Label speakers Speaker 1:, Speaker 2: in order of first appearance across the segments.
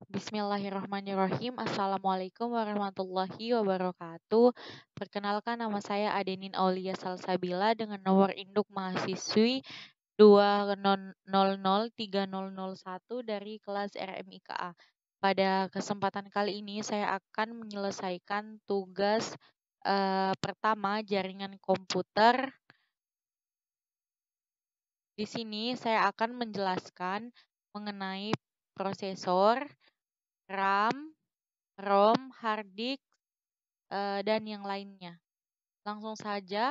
Speaker 1: Bismillahirrahmanirrahim. Assalamualaikum warahmatullahi wabarakatuh. Perkenalkan, nama saya Adenin Aulia Salsabila dengan nomor induk mahasiswi 2000301 dari kelas RMIKA. Pada kesempatan kali ini saya akan menyelesaikan tugas pertama jaringan komputer. Di sini saya akan menjelaskan mengenai prosesor, RAM, ROM, hard disk, dan yang lainnya. Langsung saja.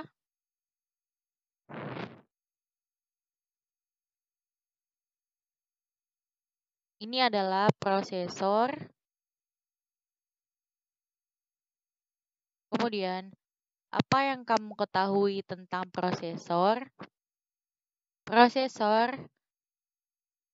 Speaker 1: Ini adalah prosesor. Kemudian, apa yang kamu ketahui tentang prosesor? Prosesor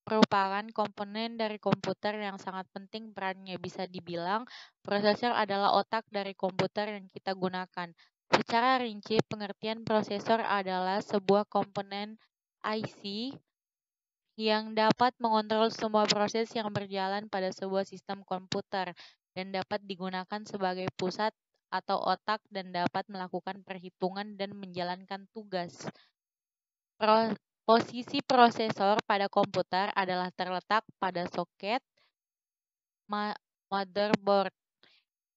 Speaker 1: merupakan komponen dari komputer yang sangat penting perannya. Bisa dibilang, prosesor adalah otak dari komputer yang kita gunakan. Secara rinci, pengertian prosesor adalah sebuah komponen IC yang dapat mengontrol semua proses yang berjalan pada sebuah sistem komputer dan dapat digunakan sebagai pusat atau otak dan dapat melakukan perhitungan dan menjalankan tugas. Posisi prosesor pada komputer adalah terletak pada soket motherboard.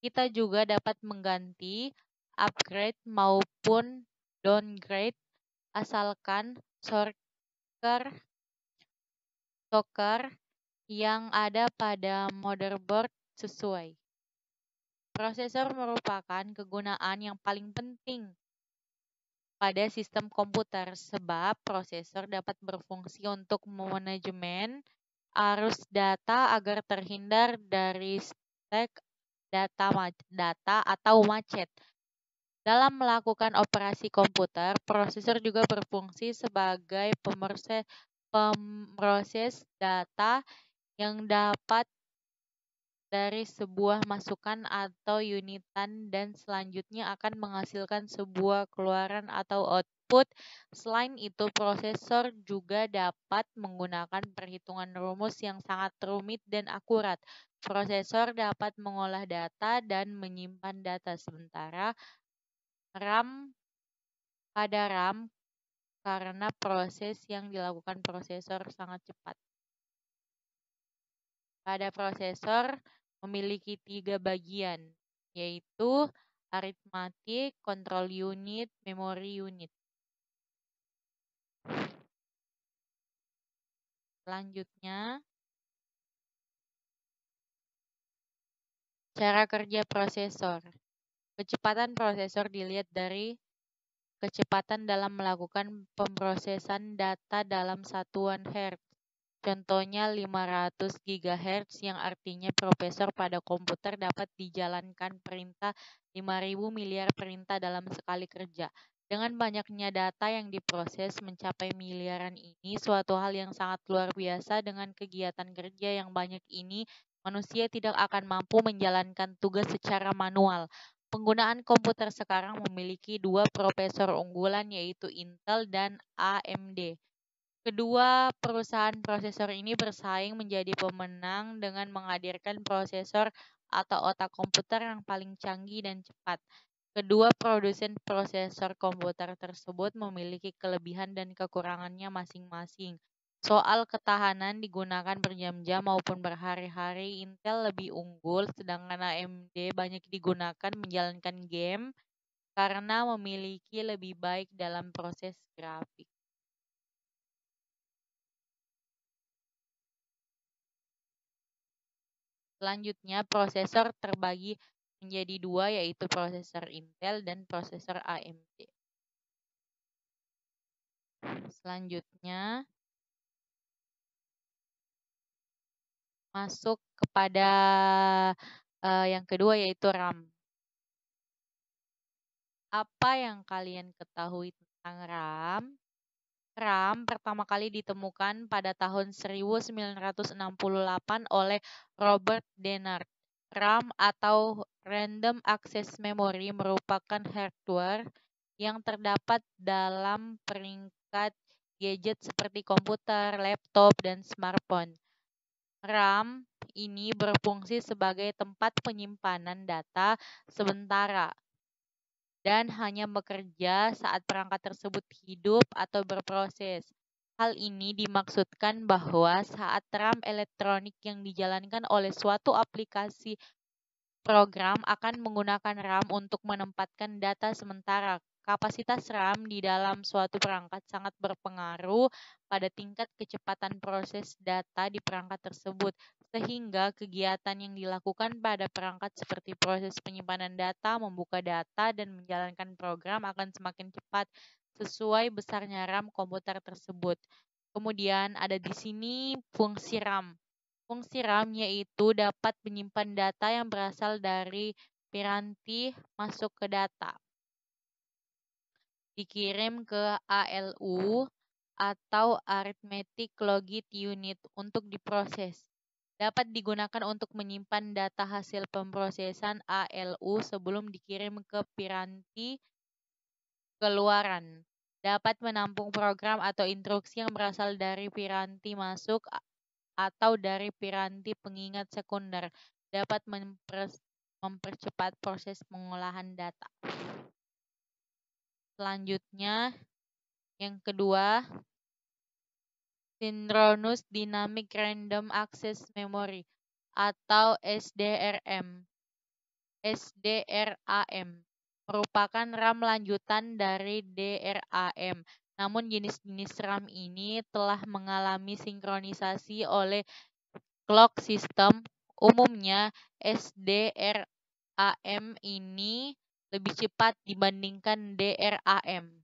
Speaker 1: Kita juga dapat mengganti, upgrade maupun downgrade asalkan soket yang ada pada motherboard sesuai. Prosesor merupakan kegunaan yang paling penting pada sistem komputer sebab prosesor dapat berfungsi untuk memanajemen arus data agar terhindar dari stek data atau macet. Dalam melakukan operasi komputer, prosesor juga berfungsi sebagai pemroses data yang dapat dari sebuah masukan atau unitan dan selanjutnya akan menghasilkan sebuah keluaran atau output. Selain itu, prosesor juga dapat menggunakan perhitungan rumus yang sangat rumit dan akurat. Prosesor dapat mengolah data dan menyimpan data, sementara RAM karena proses yang dilakukan prosesor sangat cepat. Pada prosesor memiliki 3 bagian, yaitu aritmatik, control unit, memory unit. Selanjutnya, cara kerja prosesor. Kecepatan prosesor dilihat dari kecepatan dalam melakukan pemrosesan data dalam satuan Hz. Contohnya 500 GHz yang artinya prosesor pada komputer dapat dijalankan perintah 5.000 miliar perintah dalam sekali kerja. Dengan banyaknya data yang diproses mencapai miliaran ini suatu hal yang sangat luar biasa. Dengan kegiatan kerja yang banyak ini, manusia tidak akan mampu menjalankan tugas secara manual. Penggunaan komputer sekarang memiliki 2 prosesor unggulan yaitu Intel dan AMD. Kedua perusahaan prosesor ini bersaing menjadi pemenang dengan menghadirkan prosesor atau otak komputer yang paling canggih dan cepat. Kedua produsen prosesor komputer tersebut memiliki kelebihan dan kekurangannya masing-masing. Soal ketahanan digunakan berjam-jam maupun berhari-hari, Intel lebih unggul, sedangkan AMD banyak digunakan menjalankan game karena memiliki lebih baik dalam proses grafik. Selanjutnya, prosesor terbagi menjadi 2 yaitu prosesor Intel dan prosesor AMD. Selanjutnya, masuk kepada yang kedua yaitu RAM. Apa yang kalian ketahui tentang RAM? RAM pertama kali ditemukan pada tahun 1968 oleh Robert Dennard. RAM atau Random Access Memory merupakan hardware yang terdapat dalam peringkat gadget seperti komputer, laptop, dan smartphone. RAM ini berfungsi sebagai tempat penyimpanan data sementara dan hanya bekerja saat perangkat tersebut hidup atau berproses. Hal ini dimaksudkan bahwa saat RAM elektronik yang dijalankan oleh suatu aplikasi program akan menggunakan RAM untuk menempatkan data sementara. Kapasitas RAM di dalam suatu perangkat sangat berpengaruh pada tingkat kecepatan proses data di perangkat tersebut, sehingga kegiatan yang dilakukan pada perangkat seperti proses penyimpanan data, membuka data, dan menjalankan program akan semakin cepat sesuai besarnya RAM komputer tersebut. Kemudian ada di sini fungsi RAM. Fungsi RAM yaitu dapat menyimpan data yang berasal dari piranti masuk ke data, dikirim ke ALU atau Arithmetic Logic Unit untuk diproses. Dapat digunakan untuk menyimpan data hasil pemrosesan ALU sebelum dikirim ke piranti keluaran. Dapat menampung program atau instruksi yang berasal dari piranti masuk atau dari piranti pengingat sekunder, dapat mempercepat proses pengolahan data. Selanjutnya, yang kedua, Synchronous Dynamic Random Access Memory atau SDRM. SDRAM merupakan RAM lanjutan dari DRAM. Namun jenis-jenis RAM ini telah mengalami sinkronisasi oleh clock system. Umumnya SDRAM ini lebih cepat dibandingkan DRAM.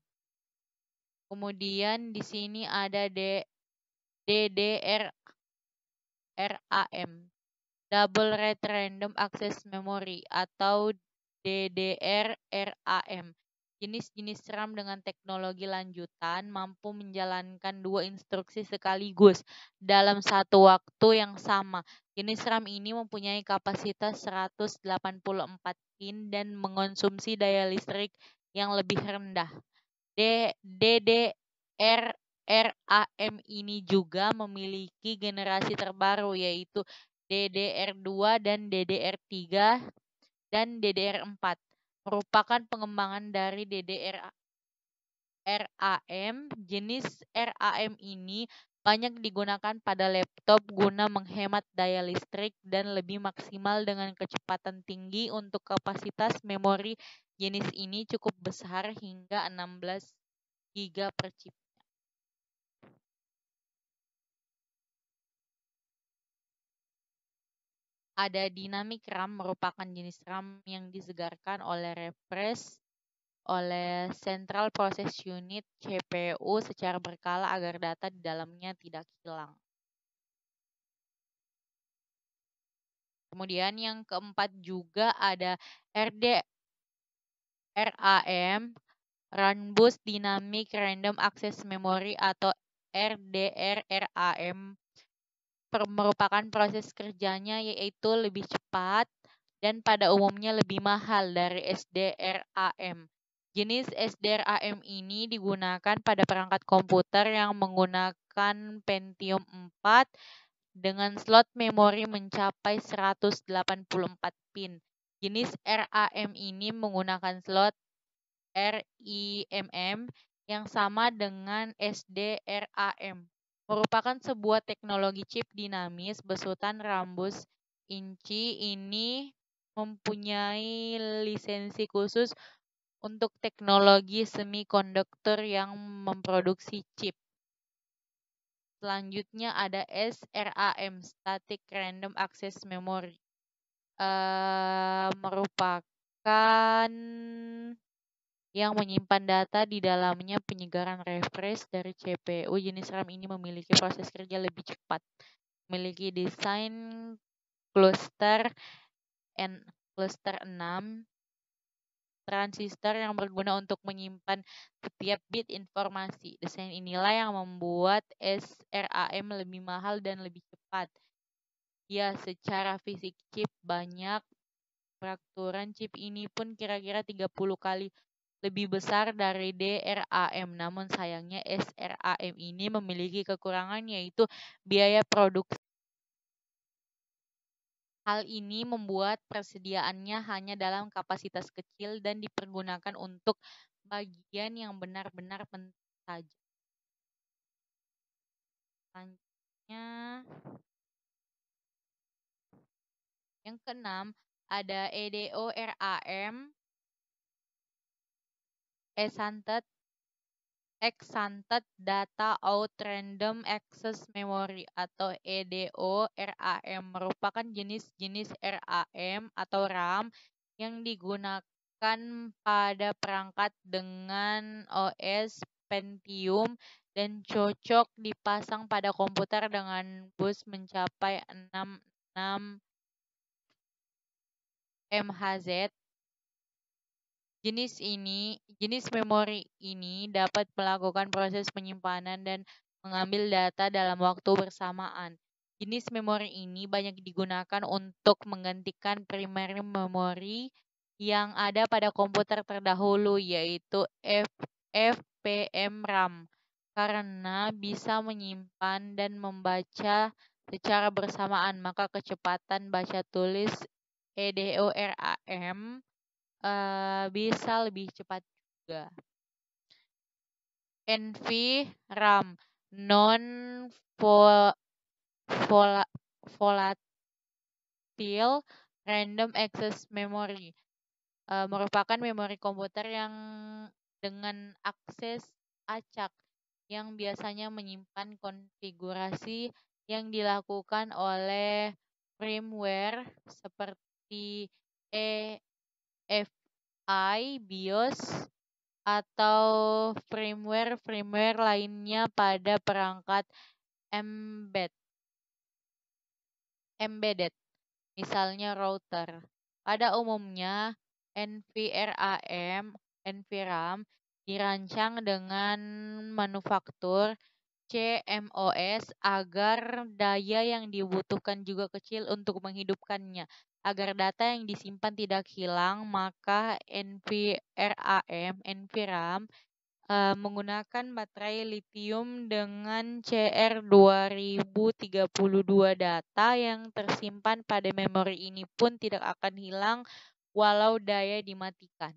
Speaker 1: Kemudian di sini ada DDRAM, Double Rate Random Access Memory atau DDR-RAM. Jenis-jenis RAM dengan teknologi lanjutan mampu menjalankan dua instruksi sekaligus dalam satu waktu yang sama. Jenis RAM ini mempunyai kapasitas 184 pin dan mengonsumsi daya listrik yang lebih rendah. DDR-RAM ini juga memiliki generasi terbaru yaitu DDR2 dan DDR3 dan DDR4, merupakan pengembangan dari DDR-RAM. Jenis RAM ini banyak digunakan pada laptop guna menghemat daya listrik dan lebih maksimal dengan kecepatan tinggi. Untuk kapasitas memori jenis ini cukup besar hingga 16 GB per chip. Ada dynamic RAM, merupakan jenis RAM yang disegarkan oleh refresh oleh Central Process Unit CPU secara berkala agar data di dalamnya tidak hilang. Kemudian yang keempat juga ada RDRAM, Run Boost Dynamic Random Access Memory atau RDRAM, merupakan proses kerjanya yaitu lebih cepat dan pada umumnya lebih mahal dari SDRAM. Jenis SDRAM ini digunakan pada perangkat komputer yang menggunakan Pentium 4 dengan slot memori mencapai 184 pin. Jenis RAM ini menggunakan slot RIMM yang sama dengan SDRAM. Merupakan sebuah teknologi chip dinamis besutan rambus inci. Ini mempunyai lisensi khusus untuk teknologi semikonduktor yang memproduksi chip. Selanjutnya ada SRAM, Static Random Access Memory. Merupakan yang menyimpan data di dalamnya penyegaran refresh dari CPU. Jenis RAM ini memiliki proses kerja lebih cepat, memiliki desain cluster 6 transistor yang berguna untuk menyimpan setiap bit informasi. Desain inilah yang membuat SRAM lebih mahal dan lebih cepat. Ya, secara fisik chip banyak peraturan chip ini pun kira-kira 30 kali lebih besar dari DRAM. Namun sayangnya SRAM ini memiliki kekurangan yaitu biaya produksi Hal ini membuat persediaannya hanya dalam kapasitas kecil dan dipergunakan untuk bagian yang benar-benar penting saja. Selanjutnya, yang keenam, ada EDORAM, Extended Data Out Random Access Memory atau EDORAM merupakan jenis-jenis RAM atau RAM yang digunakan pada perangkat dengan OS Pentium dan cocok dipasang pada komputer dengan bus mencapai 66 MHz. Jenis memori ini dapat melakukan proses penyimpanan dan mengambil data dalam waktu bersamaan. Jenis memori ini banyak digunakan untuk menggantikan primary memory yang ada pada komputer terdahulu, yaitu FPM RAM, karena bisa menyimpan dan membaca secara bersamaan, maka kecepatan baca tulis EDORAM bisa lebih cepat juga. NVRAM, non volatile random access memory, merupakan memori komputer yang dengan akses acak yang biasanya menyimpan konfigurasi yang dilakukan oleh firmware seperti EFI, BIOS, atau firmware lainnya pada perangkat embedded, misalnya router. Pada umumnya, NVRAM dirancang dengan manufaktur CMOS agar daya yang dibutuhkan juga kecil untuk menghidupkannya. Agar data yang disimpan tidak hilang, maka NVRAM menggunakan baterai litium dengan CR2032. Data yang tersimpan pada memori ini pun tidak akan hilang walau daya dimatikan.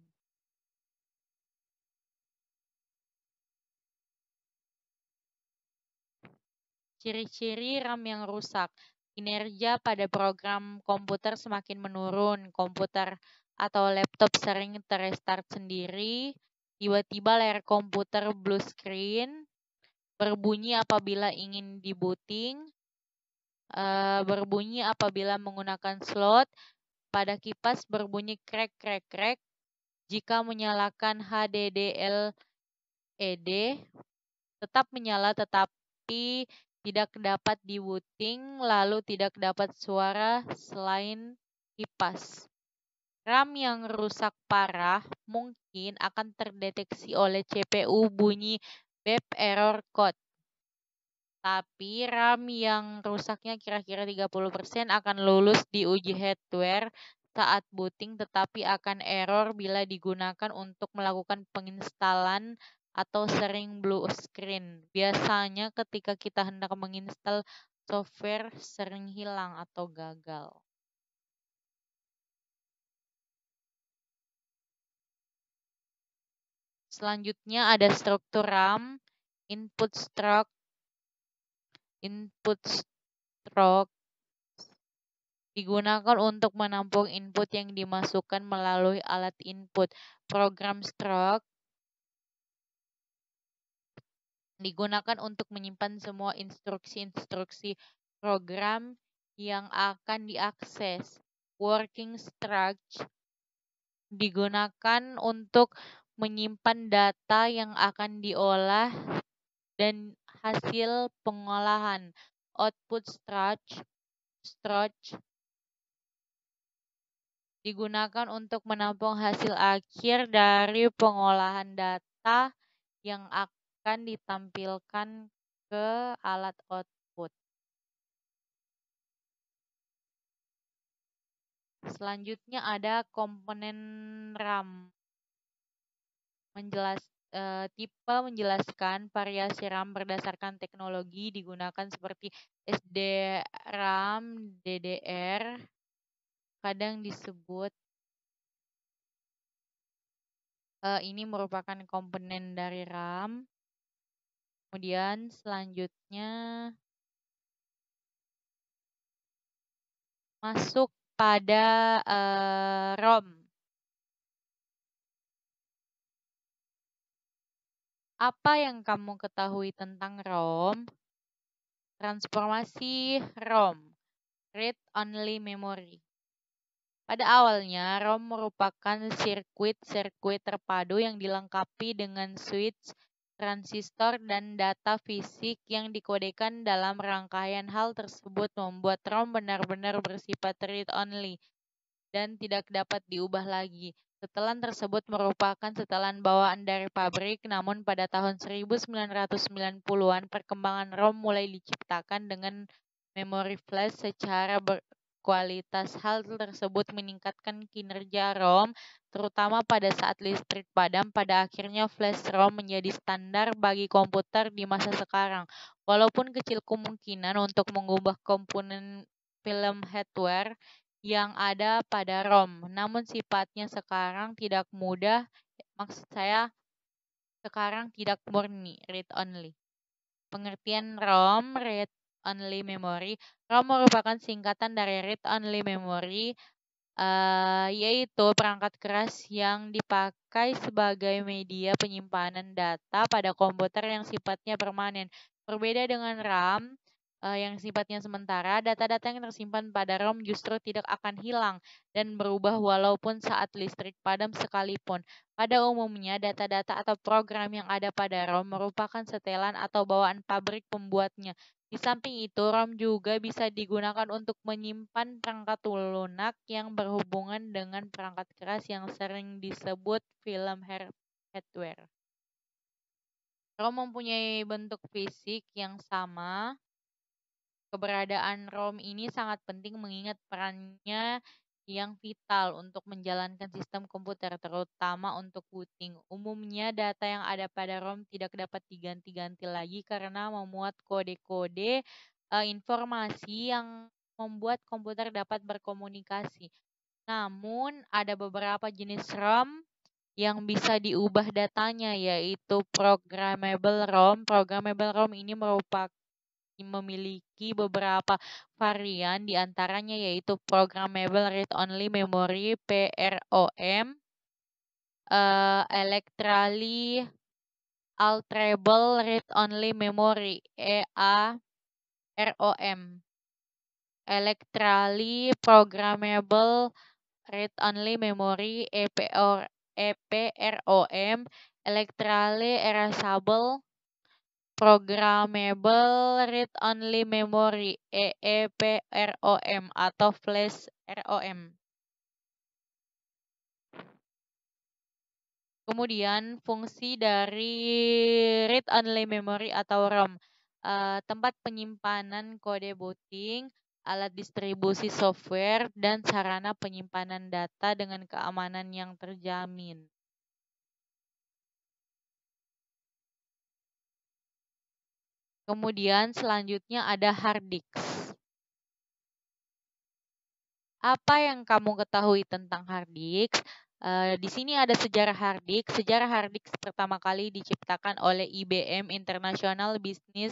Speaker 1: Ciri-ciri RAM yang rusak. Kinerja pada program komputer semakin menurun. Komputer atau laptop sering terestart sendiri. Tiba-tiba layar komputer blue screen. Berbunyi apabila ingin dibooting. Berbunyi apabila menggunakan slot. Pada kipas berbunyi krek. Jika menyalakan HDD LED, tetap menyala tetapi tidak dapat dibooting, lalu tidak dapat suara selain kipas. RAM yang rusak parah mungkin akan terdeteksi oleh CPU bunyi beep error code. Tapi RAM yang rusaknya kira-kira 30% akan lulus di uji hardware saat booting, tetapi akan error bila digunakan untuk melakukan penginstalan atau sering blue screen. Biasanya ketika kita hendak menginstal software sering hilang atau gagal. Selanjutnya ada struktur RAM, input stroke digunakan untuk menampung input yang dimasukkan melalui alat input. Program stroke digunakan untuk menyimpan semua instruksi-instruksi program yang akan diakses. Working stroke digunakan untuk menyimpan data yang akan diolah dan hasil pengolahan. Output stroke digunakan untuk menampung hasil akhir dari pengolahan data yang akan ditampilkan ke alat output. Selanjutnya ada komponen RAM. Tipe menjelaskan variasi RAM berdasarkan teknologi digunakan seperti SDRAM, DDR, kadang disebut ini merupakan komponen dari RAM. Kemudian selanjutnya masuk pada ROM. Apa yang kamu ketahui tentang ROM? Transformasi ROM, Read Only Memory. Pada awalnya, ROM merupakan sirkuit terpadu yang dilengkapi dengan switch, transistor, dan data fisik yang dikodekan dalam rangkaian. Hal tersebut membuat ROM benar-benar bersifat read-only dan tidak dapat diubah lagi. Setelan tersebut merupakan setelan bawaan dari pabrik, namun pada tahun 1990-an perkembangan ROM mulai diciptakan dengan memori flash secara berkualitas. Hal tersebut meningkatkan kinerja ROM, terutama pada saat listrik padam. Pada akhirnya flash ROM menjadi standar bagi komputer di masa sekarang. Walaupun kecil kemungkinan untuk mengubah komponen film hardware yang ada pada ROM, namun sifatnya sekarang tidak mudah, maksud saya sekarang tidak murni, read only. Pengertian ROM, read only memory. ROM merupakan singkatan dari read only memory, yaitu perangkat keras yang dipakai sebagai media penyimpanan data pada komputer yang sifatnya permanen. Berbeda dengan RAM, yang sifatnya sementara, data-data yang tersimpan pada ROM justru tidak akan hilang dan berubah walaupun saat listrik padam sekalipun. Pada umumnya, data-data atau program yang ada pada ROM merupakan setelan atau bawaan pabrik pembuatnya. Di samping itu, ROM juga bisa digunakan untuk menyimpan perangkat lunak yang berhubungan dengan perangkat keras yang sering disebut film hardware. ROM mempunyai bentuk fisik yang sama. Keberadaan ROM ini sangat penting mengingat perannya yang vital untuk menjalankan sistem komputer, terutama untuk booting. Umumnya data yang ada pada ROM tidak dapat diganti-ganti lagi karena memuat kode-kode informasi yang membuat komputer dapat berkomunikasi. Namun ada beberapa jenis ROM yang bisa diubah datanya, yaitu programmable ROM. Programmable ROM ini memiliki beberapa varian, diantaranya yaitu Programmable Read Only Memory (PROM), Electrically Alterable Read Only Memory (EAROM), Electrically Programmable Read Only Memory (EPROM), Electrically Erasable Programmable Read Only Memory (EEPROM) atau Flash ROM. Kemudian fungsi dari Read Only Memory atau ROM, tempat penyimpanan kode booting, alat distribusi software, dan sarana penyimpanan data dengan keamanan yang terjamin. Kemudian selanjutnya ada hard disk. Apa yang kamu ketahui tentang hard disk? Di sini ada sejarah hard disk. Sejarah hard disk pertama kali diciptakan oleh IBM International Business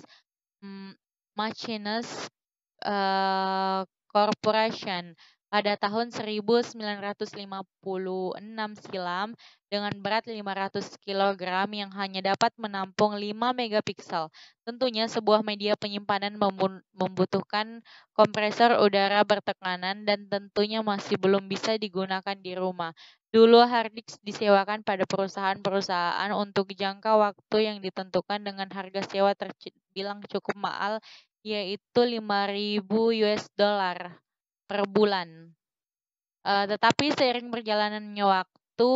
Speaker 1: Machines Corporation pada tahun 1956 silam dengan berat 500 kg yang hanya dapat menampung 5 megapiksel. Tentunya sebuah media penyimpanan membutuhkan kompresor udara bertekanan dan tentunya masih belum bisa digunakan di rumah. Dulu hard disk disewakan pada perusahaan-perusahaan untuk jangka waktu yang ditentukan dengan harga sewa terbilang cukup mahal, yaitu $5.000 per bulan. Tetapi seiring berjalannya waktu,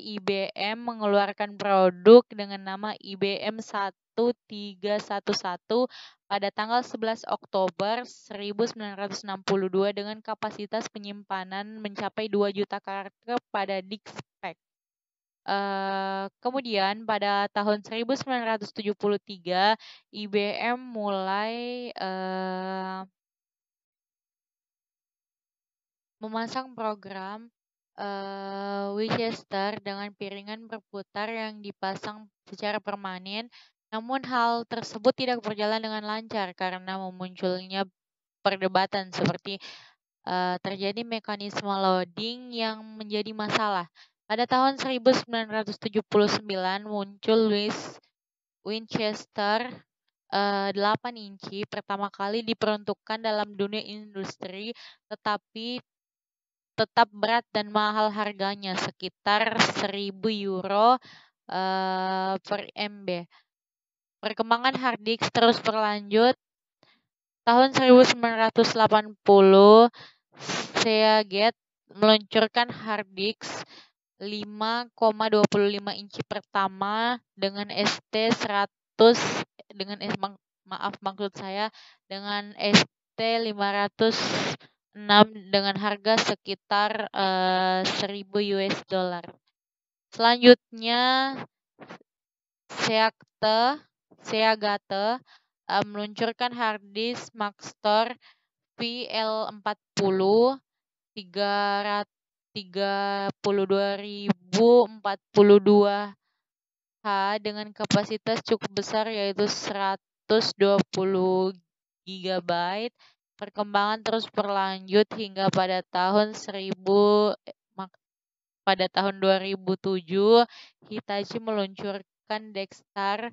Speaker 1: IBM mengeluarkan produk dengan nama IBM 1311 pada tanggal 11 Oktober 1962 dengan kapasitas penyimpanan mencapai 2 juta karakter pada disk spek. Kemudian pada tahun 1973 IBM mulai memasang program Winchester dengan piringan berputar yang dipasang secara permanen, namun hal tersebut tidak berjalan dengan lancar karena memunculnya perdebatan seperti terjadi mekanisme loading yang menjadi masalah. Pada tahun 1979 muncul Winchester 8 inci pertama kali diperuntukkan dalam dunia industri, tetapi tetap berat dan mahal harganya, sekitar 1.000 euro per MB. Perkembangan hard disk terus berlanjut. Tahun 1980, Seagate meluncurkan hard disk 5,25 inci pertama dengan ST100 dengan maksud saya dengan ST506 dengan harga sekitar 1.000 US dollar. Selanjutnya Seagate meluncurkan hard disk Maxtor VL40 32.042H dengan kapasitas cukup besar yaitu 120 GB. Perkembangan terus berlanjut hingga pada tahun 2007 Hitachi meluncurkan Dextar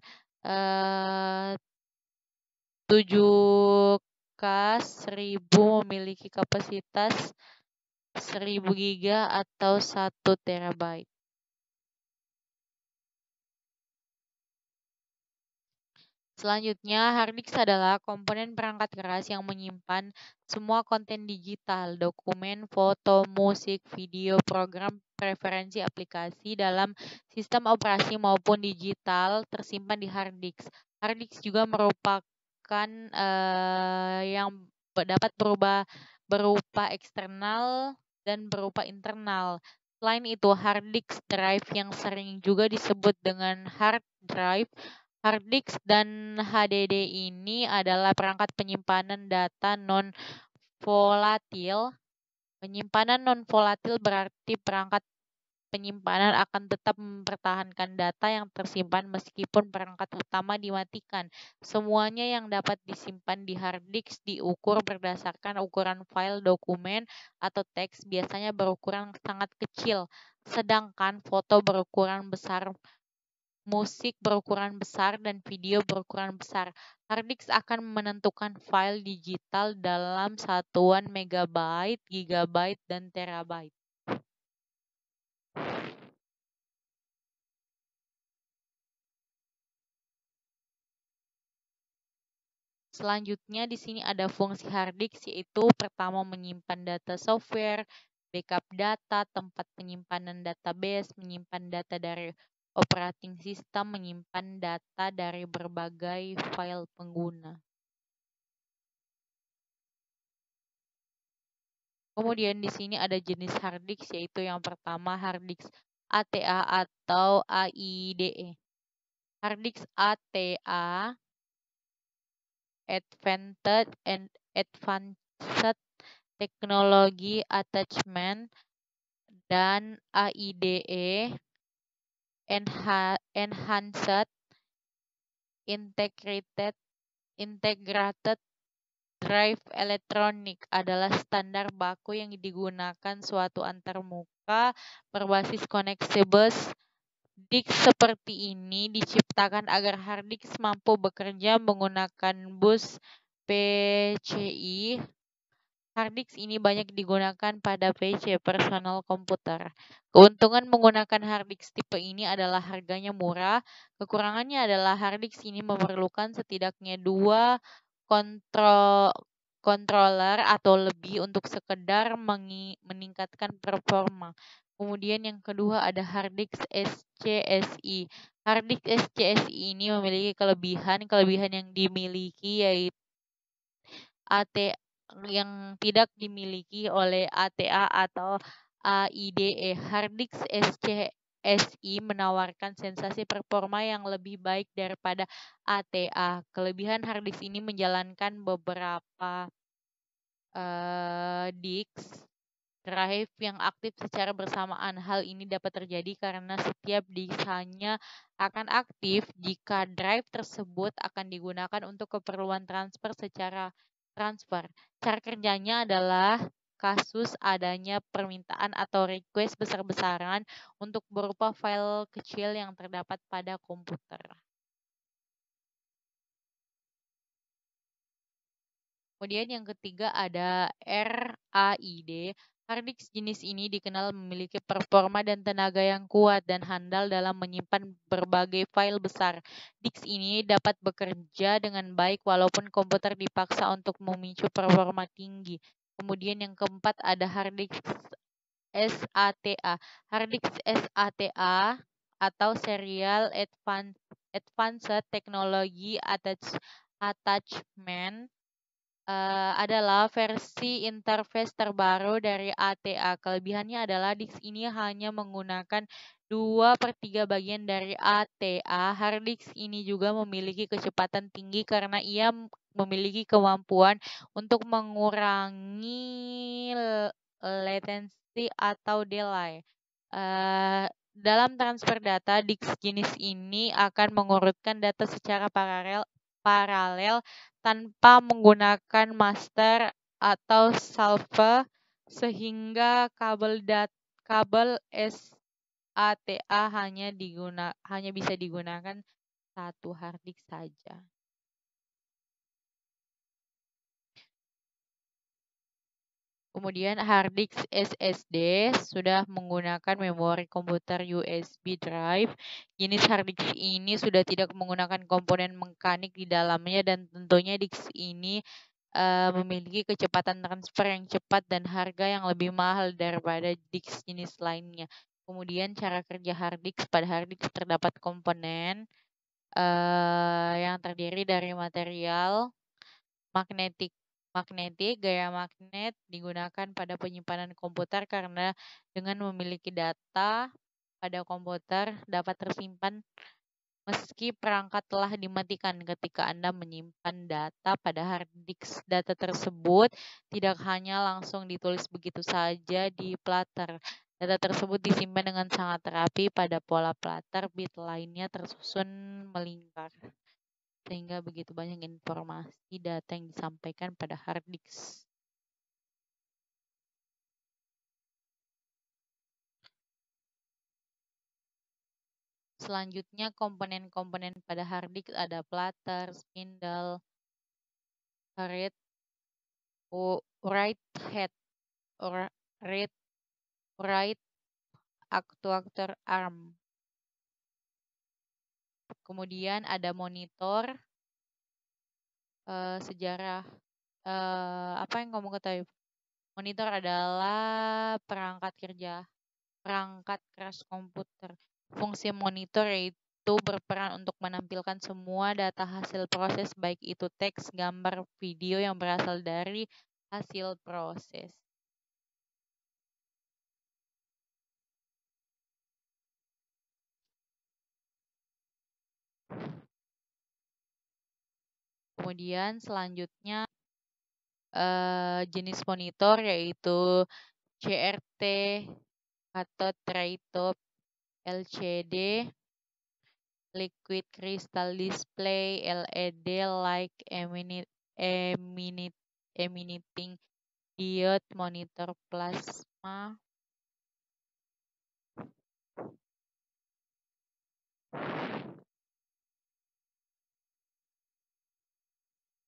Speaker 1: 7K 1000 memiliki kapasitas 1000 GB atau 1 TB. Selanjutnya, hard disk adalah komponen perangkat keras yang menyimpan semua konten digital, dokumen, foto, musik, video, program, preferensi aplikasi dalam sistem operasi maupun digital tersimpan di hard disk. Hard disk juga merupakan yang dapat berupa eksternal dan berupa internal. Selain itu, hard disk drive yang sering juga disebut dengan hard drive. Hard disk dan HDD ini adalah perangkat penyimpanan data non-volatil. Penyimpanan non-volatil berarti perangkat penyimpanan akan tetap mempertahankan data yang tersimpan meskipun perangkat utama dimatikan. Semuanya yang dapat disimpan di hard disk diukur berdasarkan ukuran file dokumen atau teks, biasanya berukuran sangat kecil, sedangkan foto berukuran besar, musik berukuran besar, dan video berukuran besar. Hard disk akan menentukan file digital dalam satuan megabyte, gigabyte, dan terabyte. Selanjutnya di sini ada fungsi hard disk, yaitu pertama menyimpan data software, backup data, tempat penyimpanan database, menyimpan data dari operating system, menyimpan data dari berbagai file pengguna. Kemudian di sini ada jenis hard disk, yaitu yang pertama hard disk ATA atau AIDE. Hard disk ATA Advanced Technology Attachment dan AIDE Enhanced Integrated Drive Electronic adalah standar baku yang digunakan suatu antarmuka berbasis koneksi bus. Disk seperti ini diciptakan agar hard disk mampu bekerja menggunakan bus PCI. Hard disk ini banyak digunakan pada PC, personal komputer. Keuntungan menggunakan hard disk tipe ini adalah harganya murah. Kekurangannya adalah hard disk ini memerlukan setidaknya 2 controller atau lebih untuk sekedar meningkatkan performa. Kemudian yang kedua ada hard disk SCSI. Hard disk SCSI ini memiliki kelebihan yang dimiliki yaitu yang tidak dimiliki oleh ATA atau AIDE. Hard disk SCSI menawarkan sensasi performa yang lebih baik daripada ATA. Kelebihan hard disk ini menjalankan beberapa disk drive yang aktif secara bersamaan. Hal ini dapat terjadi karena setiap disk hanya akan aktif jika drive tersebut akan digunakan untuk keperluan transfer secara transfer. Cara kerjanya adalah kasus adanya permintaan atau request besar-besaran untuk berupa file kecil yang terdapat pada komputer. Kemudian yang ketiga ada RAID. Hard disk jenis ini dikenal memiliki performa dan tenaga yang kuat dan handal dalam menyimpan berbagai file besar. Disk ini dapat bekerja dengan baik walaupun komputer dipaksa untuk memicu performa tinggi. Kemudian yang keempat ada hard disk SATA. Hard disk SATA atau Serial Advanced Technology Attachment adalah versi interface terbaru dari ATA. Kelebihannya adalah disk ini hanya menggunakan 2/3 bagian dari ATA. Hard disk ini juga memiliki kecepatan tinggi karena ia memiliki kemampuan untuk mengurangi latency atau delay. Dalam transfer data, disk jenis ini akan mengurutkan data secara paralel tanpa menggunakan master atau salve sehingga kabel SATA hanya bisa digunakan satu hard disk saja. Kemudian hard disk SSD sudah menggunakan memori komputer USB drive. Jenis hard disk ini sudah tidak menggunakan komponen mekanik di dalamnya dan tentunya disk ini memiliki kecepatan transfer yang cepat dan harga yang lebih mahal daripada disk jenis lainnya. Kemudian cara kerja hard disk. Pada hard disk terdapat komponen yang terdiri dari material magnetik. Gaya magnet digunakan pada penyimpanan komputer karena dengan memiliki data pada komputer dapat tersimpan meski perangkat telah dimatikan. Ketika Anda menyimpan data pada hard disk, data tersebut tidak hanya langsung ditulis begitu saja di platter. Data tersebut disimpan dengan sangat rapi pada pola platter, bit lainnya tersusun melingkar. Sehingga begitu banyak informasi data yang disampaikan pada hard disk. Selanjutnya komponen-komponen pada hard disk ada platter, spindle, read write, actuator arm. Kemudian ada monitor. Sejarah apa yang kamu ketahui? Monitor adalah perangkat keras komputer. Fungsi monitor yaitu berperan untuk menampilkan semua data hasil proses, baik itu teks, gambar, video yang berasal dari hasil proses. Kemudian selanjutnya jenis monitor yaitu CRT, cathode ray tube, LCD, liquid crystal display, LED, like emanating diode, monitor plasma.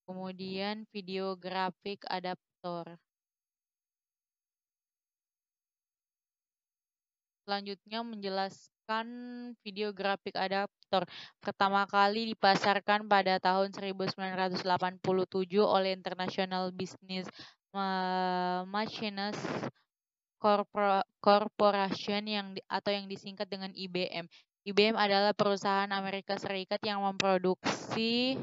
Speaker 1: Kemudian video grafik adaptor. Selanjutnya menjelaskan video grafik adaptor. Pertama kali dipasarkan pada tahun 1987 oleh International Business Machines Corporation atau yang disingkat dengan IBM. IBM adalah perusahaan Amerika Serikat yang memproduksi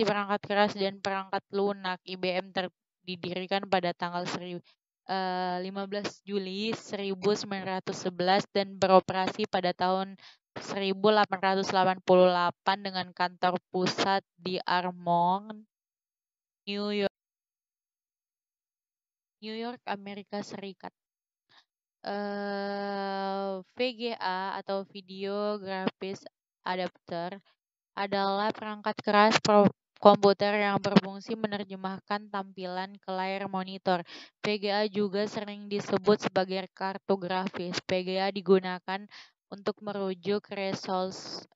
Speaker 1: perangkat keras dan perangkat lunak. IBM didirikan pada tanggal 15 Juli 1911 dan beroperasi pada tahun 1888 dengan kantor pusat di Armonk, New York. New York, Amerika Serikat. VGA atau Video Graphics Adapter adalah perangkat keras komputer yang berfungsi menerjemahkan tampilan ke layar monitor. VGA juga sering disebut sebagai kartu grafis. VGA digunakan untuk merujuk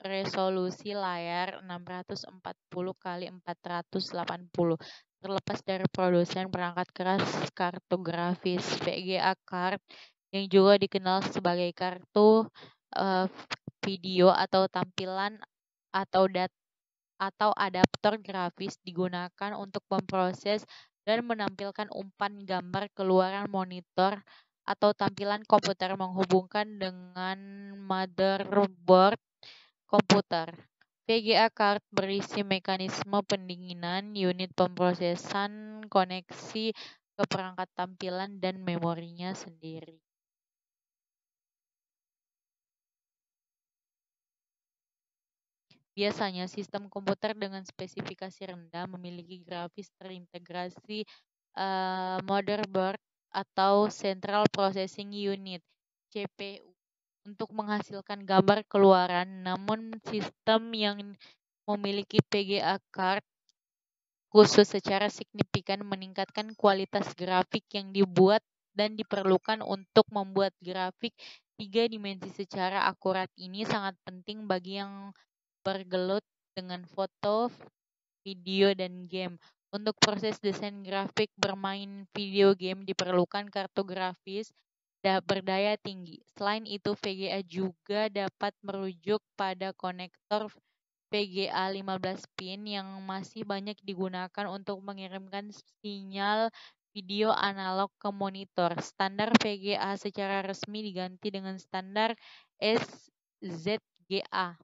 Speaker 1: resolusi layar 640 kali 480. Terlepas dari produsen perangkat keras kartu grafis, VGA card yang juga dikenal sebagai kartu video atau tampilan atau adaptor grafis digunakan untuk memproses dan menampilkan umpan gambar keluaran monitor atau tampilan komputer menghubungkan dengan motherboard komputer. VGA card berisi mekanisme pendinginan, unit pemrosesan, koneksi ke perangkat tampilan, dan memorinya sendiri. Biasanya, sistem komputer dengan spesifikasi rendah memiliki grafis terintegrasi motherboard atau Central Processing Unit (CPU) untuk menghasilkan gambar keluaran. Namun, sistem yang memiliki VGA card khusus secara signifikan meningkatkan kualitas grafik yang dibuat dan diperlukan untuk membuat grafik 3 dimensi secara akurat. Ini sangat penting bagi yang bergelut dengan foto, video, dan game. Untuk proses desain grafik bermain video game diperlukan kartu grafis berdaya tinggi. Selain itu, VGA juga dapat merujuk pada konektor VGA 15 pin yang masih banyak digunakan untuk mengirimkan sinyal video analog ke monitor. Standar VGA secara resmi diganti dengan standar SZGA.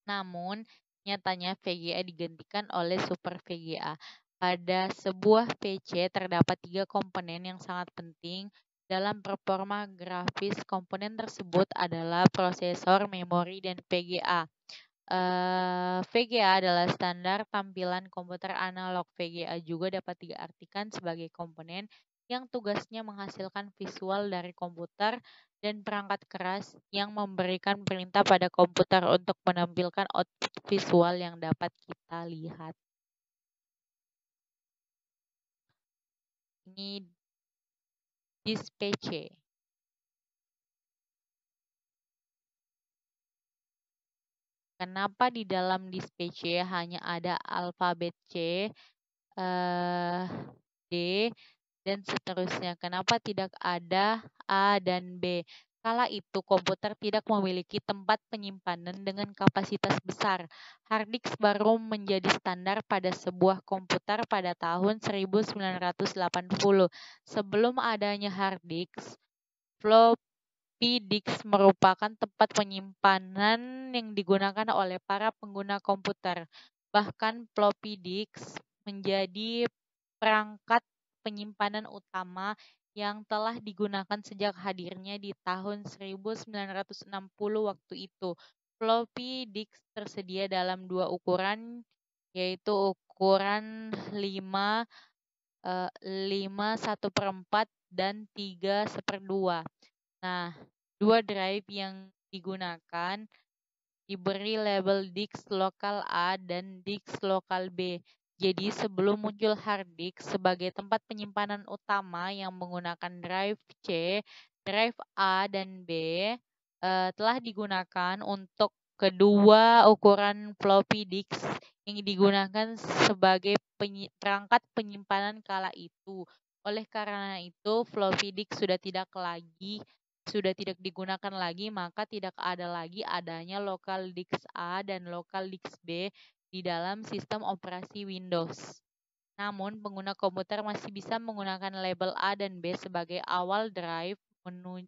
Speaker 1: Namun, nyatanya VGA digantikan oleh Super VGA. Pada sebuah PC terdapat 3 komponen yang sangat penting dalam performa grafis. Komponen tersebut adalah prosesor, memori, dan VGA. VGA adalah standar tampilan komputer analog. VGA juga dapat diartikan sebagai komponen yang tugasnya menghasilkan visual dari komputer dan perangkat keras yang memberikan perintah pada komputer untuk menampilkan output visual yang dapat kita lihat. Ini disk PC. Kenapa di dalam disk PC hanya ada alfabet C, D, dan seterusnya? Kenapa tidak ada A dan B? Kala itu komputer tidak memiliki tempat penyimpanan dengan kapasitas besar. Harddisk baru menjadi standar pada sebuah komputer pada tahun 1980. Sebelum adanya harddisk, floppy disk merupakan tempat penyimpanan yang digunakan oleh para pengguna komputer. Bahkan floppy disk menjadi perangkat penyimpanan utama yang telah digunakan sejak hadirnya di tahun 1960 waktu itu. Floppy disk tersedia dalam 2 ukuran, yaitu ukuran 5 1/4 dan 3/2. Nah, 2 drive yang digunakan diberi label disk lokal A dan disk lokal B. Jadi sebelum muncul hard disk sebagai tempat penyimpanan utama yang menggunakan drive C, drive A dan B telah digunakan untuk kedua ukuran floppy disk yang digunakan sebagai perangkat penyimpanan kala itu. Oleh karena itu, floppy disk sudah tidak digunakan lagi, maka tidak ada lagi adanya local disk A dan local disk B di dalam sistem operasi Windows. Namun, pengguna komputer masih bisa menggunakan label A dan B sebagai awal drive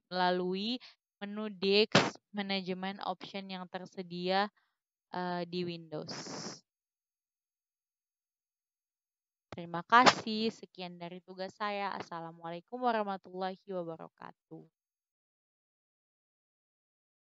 Speaker 1: melalui menu Disk Management Option yang tersedia di Windows. Terima kasih, sekian dari tugas saya. Assalamualaikum warahmatullahi wabarakatuh.